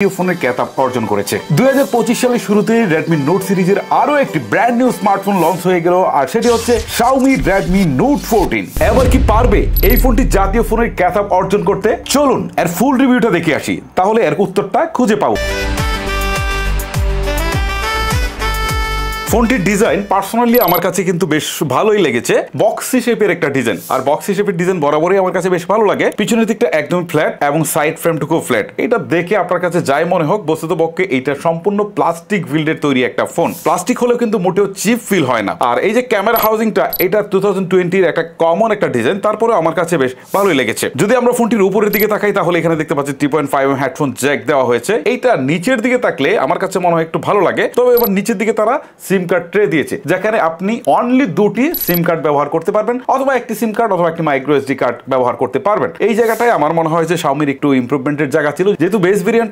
ফোনের খেতাব অর্জন করেছে। 2025 সালের শুরুতে Redmi Note সিরিজের আরো একটি ব্র্যান্ড নিউ স্মার্টফোন লঞ্চ হয়ে গেল, আর সেটি হচ্ছে Xiaomi Redmi Note 14। এবার কি পারবে এই ফোনটি জাতীয় ফোনের খেতাব অর্জন করতে? চলুন এর ফুল রিভিউটা দেখে আসি, তাহলে এর উত্তরটা খুঁজে পাবো। ফোনটির ডিজাইন পার্সোনালি আমার কাছে কিন্তু বেশ ভালোই লেগেছে। বক্সি শেপের একটা ডিজাইন, আর বক্সি শেপের ডিজাইন বরাবরই আমার কাছে বেশ ভালো লাগে। পিছনের দিকটা একদম ফ্ল্যাট এবং সাইড ফ্রেমটুকু ফ্ল্যাট। এটা দেখে আপনার কাছে যাই মনে হোক, বস্তুতপক্ষে এটা সম্পূর্ণ প্লাস্টিক বিল্ডের তৈরি একটা ফোন। প্লাস্টিক হলেও কিন্তু মোটেও চিপ ফিল হয় না। আর এই যে ক্যামেরা হাউজিংটা, এটা 2020 একটা কমন একটা ডিজাইন, তারপরে আমার কাছে বেশ ভালোই লেগেছে। যদি আমরা ফোনটির উপরের দিকে তাকাই, তাহলে এখানে দেখতে পাচ্ছি 3.5 হেডফোন জ্যাক দেওয়া হয়েছে। এইটা নিচের দিকে তাকলে আমার কাছে মনে হয় একটু ভালো লাগে। তবে এবার নিচের দিকে তারা সিম কার্ড ট্রে দিয়েছে, যেখানে আপনি অনলি দুটি সিম কার্ড ব্যবহার করতে পারবেন, অথবা একটি সিম কার্ড অথবা একটি মাইক্রো এসডি কার্ড ব্যবহার করতে পারবেন। এই জায়গাটায় আমার মনে হয় যে Xiaomiর একটু ইমপ্রুভমেন্টের জায়গা ছিল, যেহেতু বেস ভেরিয়েন্ট